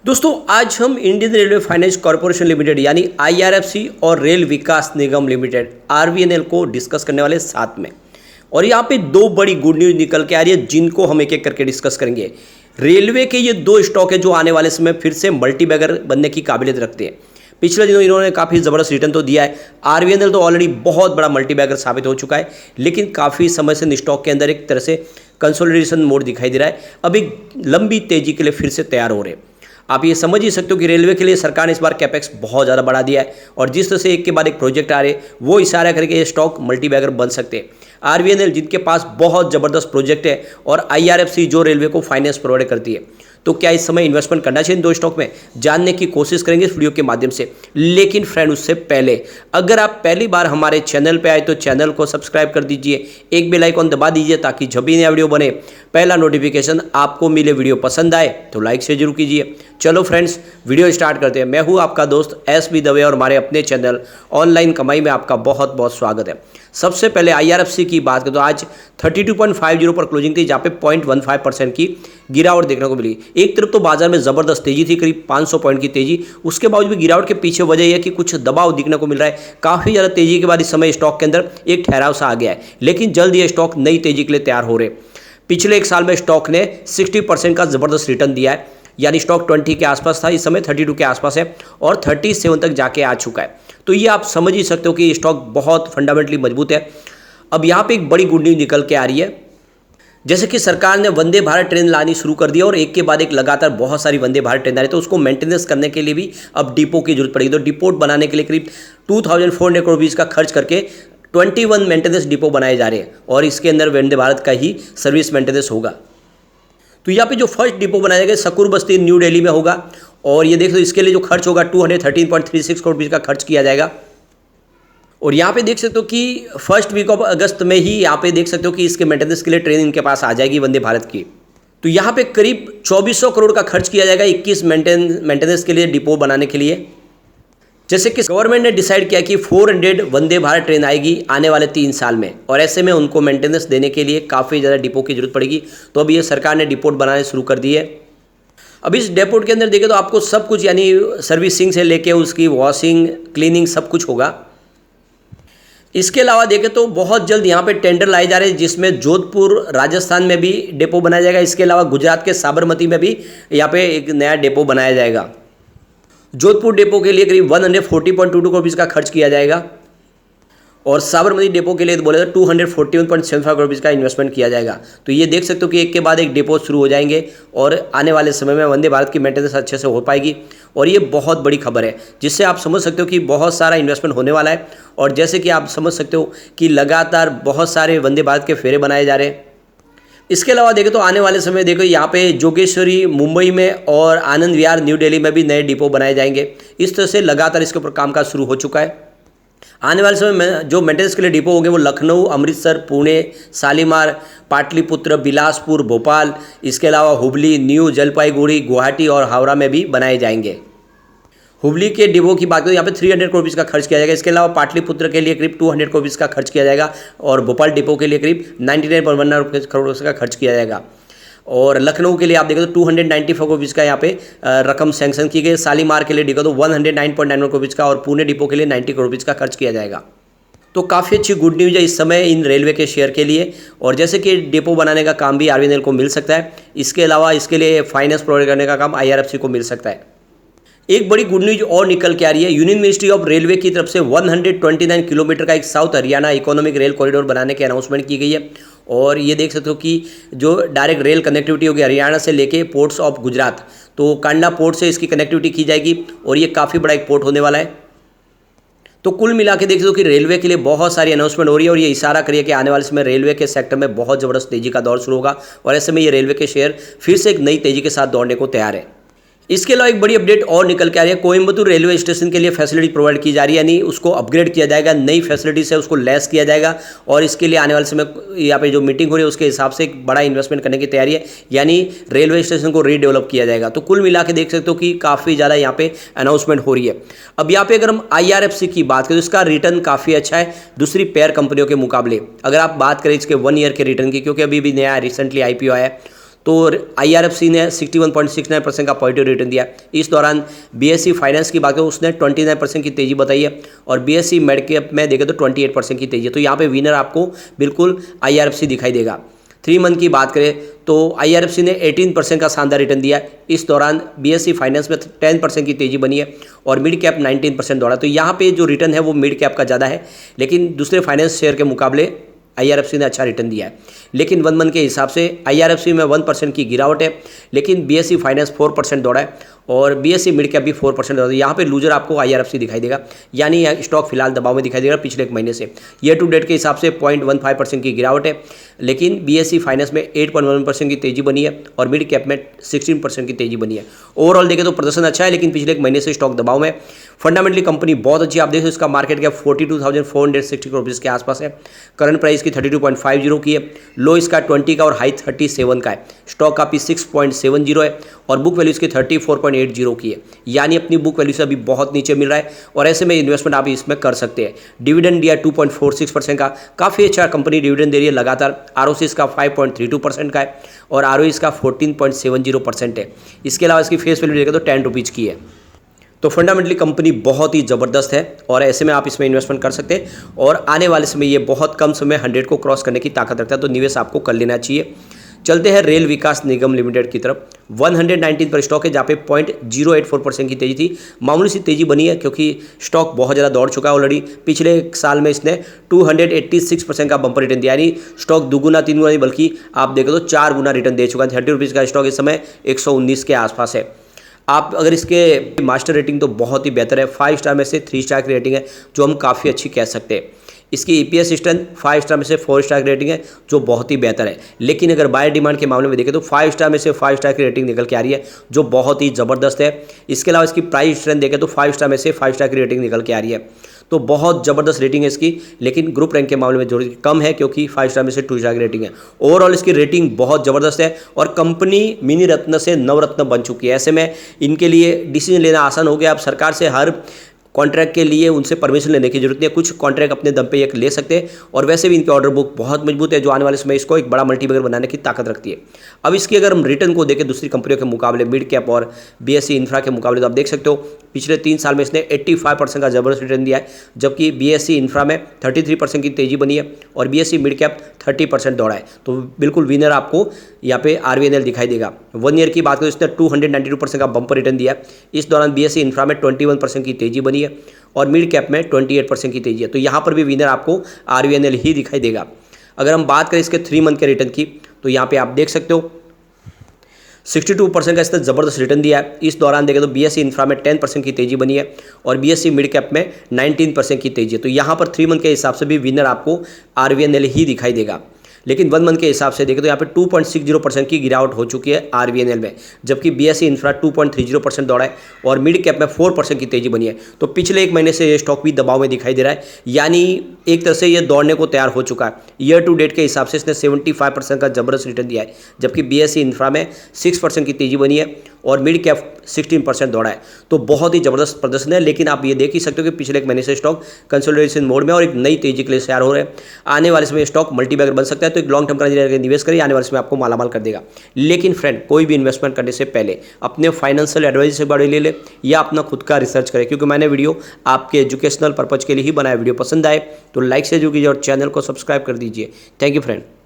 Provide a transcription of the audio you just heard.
दोस्तों आज हम Indian railway finance corporation limited यानी आईआरएफसी और रेल विकास निगम लिमिटेड आरवीएनएल को डिस्कस करने वाले साथ में। और यहाँ पे दो बड़ी गुड न्यूज़ निकल के आ रही है जिनको हम एक एक करके डिस्कस करेंगे। रेलवे के ये दो स्टॉक है जो आने वाले समय फिर से मल्टीबैगर बनने की काबिलियत रखते हैं। पिछले दिनों इन्होंने काफ़ी ज़बरदस्त रिटर्न तो दिया है। आरवीएनएल तो ऑलरेडी बहुत बड़ा मल्टीबैगर साबित हो चुका है, लेकिन काफ़ी समय से स्टॉक के अंदर एक तरह से कंसोलिडेशन मोड दिखाई दे रहा है। अब एक लंबी तेजी के लिए फिर से तैयार हो रहे हैं। आप ये समझ ही सकते हो कि रेलवे के लिए सरकार ने इस बार कैपेक्स बहुत ज़्यादा बढ़ा दिया है और जिस तरह से एक के बाद एक प्रोजेक्ट आ रहे हैं वो इशारा करके ये स्टॉक मल्टीबैगर बन सकते हैं। आरवीएनएल जिनके पास बहुत ज़बरदस्त प्रोजेक्ट है और आईआरएफसी जो रेलवे को फाइनेंस प्रोवाइड करती है, तो क्या इस समय इन्वेस्टमेंट करना चाहिए इन दो स्टॉक में, जानने की कोशिश करेंगे इस वीडियो के माध्यम से। लेकिन फ्रेंड उससे पहले अगर आप पहली बार हमारे चैनल पे आए तो चैनल को सब्सक्राइब कर दीजिए, एक बेल आइकॉन दबा दीजिए ताकि जब भी नया वीडियो बने पहला नोटिफिकेशन आपको मिले। वीडियो पसंद आए तो लाइक शेयर जरूर कीजिए। चलो फ्रेंड्स वीडियो स्टार्ट करते हैं। मैं हूँ आपका दोस्त एस.बी. दवे और हमारे अपने चैनल ऑनलाइन कमाई में आपका बहुत बहुत स्वागत है। सबसे पहले आईआरएफसी की बात करें तो आज 32.50 पर क्लोजिंग थी, जहाँ पे 0.15% की गिरावट देखने को मिली। एक तरफ तो बाजार में ज़बरदस्त तेजी थी, करीब 500 पॉइंट की तेजी। उसके बावजूद भी गिरावट के पीछे वजह यह है कि कुछ दबाव दिखने को मिल रहा है। काफ़ी ज़्यादा तेजी के बाद इस समय स्टॉक के अंदर एक ठहराव सा आ गया है, लेकिन जल्द ये स्टॉक नई तेजी के लिए तैयार हो रहे। पिछले एक साल में स्टॉक ने 60% का ज़बरदस्त रिटर्न दिया है, यानी स्टॉक 20 के आसपास था, इस समय 32 के आसपास है और 37 तक जाके आ चुका है। तो ये आप समझ ही सकते हो कि स्टॉक बहुत फंडामेंटली मजबूत है। अब यहाँ पे एक बड़ी गुड न्यूज़ निकल के आ रही है, जैसे कि सरकार ने वंदे भारत ट्रेन लानी शुरू कर दी और एक के बाद एक लगातार बहुत सारी वंदे भारत ट्रेन आ रही है, तो उसको मेंटेनेंस करने के लिए भी अब डिपो की जरूरत पड़ेगी। तो डिपो बनाने के लिए करीब 2400 करोड़ रुपीज़ का खर्च करके 21 मेंटेनेंस डिपो बनाए जा रहे हैं और इसके अंदर वंदे भारत का ही सर्विस मेंटेनेंस होगा। तो यहाँ पे जो फर्स्ट डिपो बनाया जाएगा सकूर बस्ती न्यू दिल्ली में होगा और ये देख लो इसके लिए जो खर्च होगा 213.36 करोड़ रुपये का खर्च किया जाएगा। और यहाँ पे देख सकते हो कि फर्स्ट वीक ऑफ अगस्त में ही यहाँ पे देख सकते हो कि इसके मेंटेनेंस के लिए ट्रेन इनके पास आ जाएगी वंदे भारत की। तो यहाँ पे करीब 2400 करोड़ का खर्च किया जाएगा 21 मेंटेनेंस के लिए डिपो बनाने के लिए। जैसे कि गवर्नमेंट ने डिसाइड किया कि 400 वंदे भारत ट्रेन आएगी आने वाले 3 साल में और ऐसे में उनको मेंटेनेंस देने के लिए काफ़ी ज़्यादा डिपो की जरूरत पड़ेगी। तो अब ये सरकार ने डिपोट बनाने शुरू कर दी है। अब इस डिपोट के अंदर देखें तो आपको सब कुछ यानी सर्विसिंग से लेके उसकी वॉशिंग क्लीनिंग सब कुछ होगा। इसके अलावा देखें तो बहुत जल्द यहाँ पे टेंडर लाए जा रहे हैं जिसमें जोधपुर राजस्थान में भी डिपो बनाया जाएगा। इसके अलावा गुजरात के साबरमती में भी यहाँ पे एक नया डिपो बनाया जाएगा। जोधपुर डिपो के लिए करीब 140.22 करोड़ रुपये का खर्च किया जाएगा और साबरमती डिपो के लिए बोले तो 241.75 करोड़ रुपये का इन्वेस्टमेंट किया जाएगा। तो ये देख सकते हो कि एक के बाद एक डिपो शुरू हो जाएंगे और आने वाले समय में वंदे भारत की मेंटेनेंस अच्छे से हो पाएगी और ये बहुत बड़ी खबर है जिससे आप समझ सकते हो कि बहुत सारा इन्वेस्टमेंट होने वाला है। और जैसे कि आप समझ सकते हो कि लगातार बहुत सारे वंदे भारत के फेरे बनाए जा रहे हैं। इसके अलावा देखें तो आने वाले समय देखो यहाँ पे जोगेश्वरी मुंबई में और आनंद विहार न्यू दिल्ली में भी नए डिपो बनाए जाएंगे। इस तरह से लगातार इसके ऊपर कामकाज शुरू हो चुका है। आने वाले समय में जो मेंटेनेंस के लिए डिपो होंगे वो लखनऊ, अमृतसर, पुणे, शालीमार, पाटलिपुत्र, बिलासपुर, भोपाल, इसके अलावा हुबली, न्यू जलपाईगुड़ी, गुवाहाटी और हावड़ा में भी बनाए जाएंगे। हुबली के डिपो की बात करें यहाँ पे 300 करोड़ रुपये का खर्च किया जाएगा। इसके अलावा पाटलिपुत्र के लिए करीब 200 करोड़ रुपये का खर्च किया जाएगा और भोपाल डिपो के लिए करीब 99.19 करोड़ रुपये का खर्च किया जाएगा। और लखनऊ के लिए आप देखें तो 295 करोड़ रुपये का यहाँ पे रकम सैंक्शन की गई। शालीमार के लिए देखो तो 109.91 करोड़ रुपये का और पुणे डिपो के लिए 90 करोड़ रुपये का खर्च किया जाएगा। तो काफ़ी अच्छी गुड न्यूज़ है इस समय इन रेलवे के शेयर के लिए। और जैसे कि डिपो बनाने का काम भी आरवीएनएल को मिल सकता है, इसके अलावा इसके लिए फाइनेंस प्रोवाइड करने का काम आईआरएफसी को मिल सकता है। एक बड़ी गुड न्यूज और निकल के आ रही है। यूनियन मिनिस्ट्री ऑफ रेलवे की तरफ से 129 किलोमीटर का एक south Haryana economic rail corridor बनाने की अनाउंसमेंट की गई है। और ये देख सकते हो कि जो डायरेक्ट रेल कनेक्टिविटी होगी हरियाणा से लेके पोर्ट्स ऑफ गुजरात, तो कांडला पोर्ट से इसकी कनेक्टिविटी की जाएगी और ये काफ़ी बड़ा एक पोर्ट होने वाला है। तो कुल मिला के देख सकते हो कि रेलवे के लिए बहुत सारी अनाउंसमेंट हो रही है और ये इशारा करिए कि आने वाले समय रेलवे के सेक्टर में बहुत ज़बरदस्त तेजी का दौर शुरू होगा और ऐसे में ये रेलवे के शेयर फिर से एक नई तेजी के साथ दौड़ने को तैयार है। इसके अलावा एक बड़ी अपडेट और निकल के आ रही है। कोयम्बतूर रेलवे स्टेशन के लिए फैसिलिटी प्रोवाइड की जा रही है, यानी उसको अपग्रेड किया जाएगा, नई फैसिलिटी से उसको लैस किया जाएगा और इसके लिए आने वाले समय यहाँ पे जो मीटिंग हो रही है उसके हिसाब से एक बड़ा इन्वेस्टमेंट करने की तैयारी है, यानी रेलवे स्टेशन को रीडेवलप किया जाएगा। तो कुल मिला के देख सकते हो कि काफ़ी ज़्यादा यहाँ पे अनाउंसमेंट हो रही है। अब यहाँ पे अगर हम आईआरएफसी की बात करें तो इसका रिटर्न काफ़ी अच्छा है दूसरी पेयर कंपनियों के मुकाबले। अगर आप बात करें इसके 1 ईयर के रिटर्न की, क्योंकि अभी भी नया रिसेंटली आईपीओ आया है, तो IRFC ने 61.69% का पॉजिटिव रिटर्न दिया। इस दौरान BSE फाइनेंस की बात करें उसने 29% की तेजी बताई है और BSE मिड कैप में देखें तो 28% की तेजी है। तो यहाँ पे विनर आपको बिल्कुल IRFC दिखाई देगा। 3 मंथ की बात करें तो IRFC ने 18% का शानदार रिटर्न दिया। इस दौरान BSE फाइनेंस में 10% की तेजी बनी है और मिड कैप 19% दौड़ा। तो यहाँ पे जो रिटर्न है वो मिड कैप का ज़्यादा है, लेकिन दूसरे फाइनेंस शेयर के मुकाबले IRFC ने अच्छा रिटर्न दिया है। लेकिन 1 मंथ के हिसाब से IRFC में 1% की गिरावट है, लेकिन BSE फाइनेंस 4% दौड़ा है और BSE मिड कैप भी 4% दौड़ा है। यहाँ पे लूजर आपको IRFC दिखाई देगा, यानी स्टॉक फिलहाल दबाव में दिखाई देगा पिछले एक महीने से। ईयर टू डेट के हिसाब से 0.15% की गिरावट है, लेकिन BSE फाइनेंस में 8.1% की तेजी बनी है और मिड कैप में 16% की तेजी बनी है। ओवरऑल देखें तो प्रदर्शन अच्छा है, लेकिन पिछले एक महीने से स्टॉक दबाव में। फंडामेंटली कंपनी बहुत अच्छी, आप देखो इसका मार्केट कैप 42,460 करोड़ रुपीज़ के आसपास है। करंट प्राइस की 32.50 की है, लो इसका 20 का और हाई 37 का है। स्टॉक का P 6.70 है और बुक वैल्यू इसकी 34.80 की है, यानी अपनी बुक वैल्यू से अभी बहुत नीचे मिल रहा है और ऐसे में इन्वेस्टमेंट आप इसमें कर सकते हैं। डिविडेंड दिया 2.46% का, काफ़ी अच्छा कंपनी डिविडेंड दे रही है लगातार। ROC इसका 5.32% का है और ROE इसका 14.70% है। इसके अलावा इसकी फेस वैल्यू देखें तो 10 रुपीज़ की है। तो फंडामेंटली कंपनी बहुत ही ज़बरदस्त है और ऐसे में आप इसमें इन्वेस्टमेंट कर सकते हैं और आने वाले समय ये बहुत कम समय 100 को क्रॉस करने की ताकत रखता है, तो निवेश आपको कर लेना चाहिए। चलते हैं रेल विकास निगम लिमिटेड की तरफ। 119 पर स्टॉक है, जहाँ पे 0.084% की तेजी थी। मामूली सी तेजी बनी है क्योंकि स्टॉक बहुत ज़्यादा दौड़ चुका है ऑलरेडी। पिछले एक साल में इसने 286% का बंपर रिटर्न दिया, यानी स्टॉक दुगुना 3 गुना नहीं बल्कि आप देखें तो 4 गुना रिटर्न दे चुका है। 30 रुपीज़ का स्टॉक इस समय 119 के आसपास है। आप अगर इसके मास्टर रेटिंग तो बहुत ही बेहतर है, 5 स्टार में से 3 स्टार की रेटिंग है, जो हम काफ़ी अच्छी कह सकते हैं। इसकी EPS स्ट्रेंथ 5 स्टार में से 4 स्टार की रेटिंग है, जो बहुत ही बेहतर है। लेकिन अगर बायर डिमांड के मामले में देखें तो 5 स्टार में से 5 स्टार की रेटिंग निकल के आ रही है, जो बहुत ही ज़बरदस्त है। इसके अलावा इसकी प्राइस स्ट्रेंथ देखें तो 5 स्टार में से 5 स्टार की रेटिंग निकल के आ रही है, तो बहुत ज़बरदस्त रेटिंग है इसकी। लेकिन ग्रुप रैंक के मामले में थोड़ी कम है क्योंकि 5 स्टार में से 2 स्टार की रेटिंग है। ओवरऑल इसकी रेटिंग बहुत ज़बरदस्त है और कंपनी मिनी रत्न से नवरत्न बन चुकी है। ऐसे में इनके लिए डिसीजन लेना आसान हो गया। अब सरकार से हर कॉन्ट्रैक्ट के लिए उनसे परमिशन लेने की जरूरत नहीं है, कुछ कॉन्ट्रैक्ट अपने दम पे एक ले सकते हैं और वैसे भी इनकी ऑर्डर बुक बहुत मजबूत है, जो आने वाले समय इसको एक बड़ा मल्टीबैगर बनाने की ताकत रखती है। अब इसकी अगर हम रिटर्न को देखें दूसरी कंपनियों के मुकाबले, मिड कैप और BSE इंफ्रा के मुकाबले, तो आप देख सकते हो पिछले 3 साल में इसने 85% का जबरदस्त रिटर्न दिया है, जबकि BSE इंफ्रा में 33% की तेजी बनी है और BSE मिड कैप 30% दौड़ा है। तो बिल्कुल विनर आपको यहाँ पे RVNL दिखाई देगा। 1 ईयर की बात करें इसने 292% का बंपर रिटर्न दिया। इस दौरान BSE इंफ्रा में 21% की तेजी बनी है और मिड कैप में 28% की तेजी है। तो यहाँ पर भी विनर आपको RVNL ही दिखाई देगा। अगर हम बात करें इसके 3 मंथ के रिटर्न की, तो यहाँ पे आप देख सकते हो 62% का इसने ज़बरदस्त रिटर्न दिया है। इस दौरान देखें तो BSE इंफ्रा में 10% की तेजी बनी है और BSE मिड कैप में 19% की तेजी है। तो यहाँ पर 3 मंथ के हिसाब से भी विनर आपको RVNL ही दिखाई देगा। लेकिन 1 मंथ के हिसाब से देखें तो यहाँ पे 2.60% की गिरावट हो चुकी है RVNL में, जबकि BSE इंफ्रा 2.30% दौड़ा है और मिड कैप में 4% की तेजी बनी है। तो पिछले एक महीने से ये स्टॉक भी दबाव में दिखाई दे रहा है, यानी एक तरह से ये दौड़ने को तैयार हो चुका है। ईयर टू डेट के हिसाब से इसने 75% का जबरदस्त रिटर्न दिया है, जबकि BSE इंफ्रा में 6% की तेजी बनी है और मिड कैप 16% दौड़ा है। तो बहुत ही ज़बरदस्त प्रदर्शन है। लेकिन आप ये देख ही सकते हो कि पिछले एक महीने से स्टॉक कंसोलिडेशन मोड में और एक नई तेजी के लिए तैयार हो रहे हैं। आने वाले समय स्टॉक मल्टीबैगर बन सकता है, तो एक लॉन्ग टर्म का निवेश करिए, आने वाले समय आपको मालामाल कर देगा। लेकिन फ्रेंड, कोई भी इन्वेस्टमेंट करने से पहले अपने फाइनेंशियल एडवाइजर से बारे ले ले या अपना खुद का रिसर्च करें, क्योंकि मैंने वीडियो आपके एजुकेशनल पर्पज के लिए ही बनाया। वीडियो पसंद आए तो लाइक से जो कीजिए और चैनल को सब्सक्राइब कर दीजिए। Thank you friend.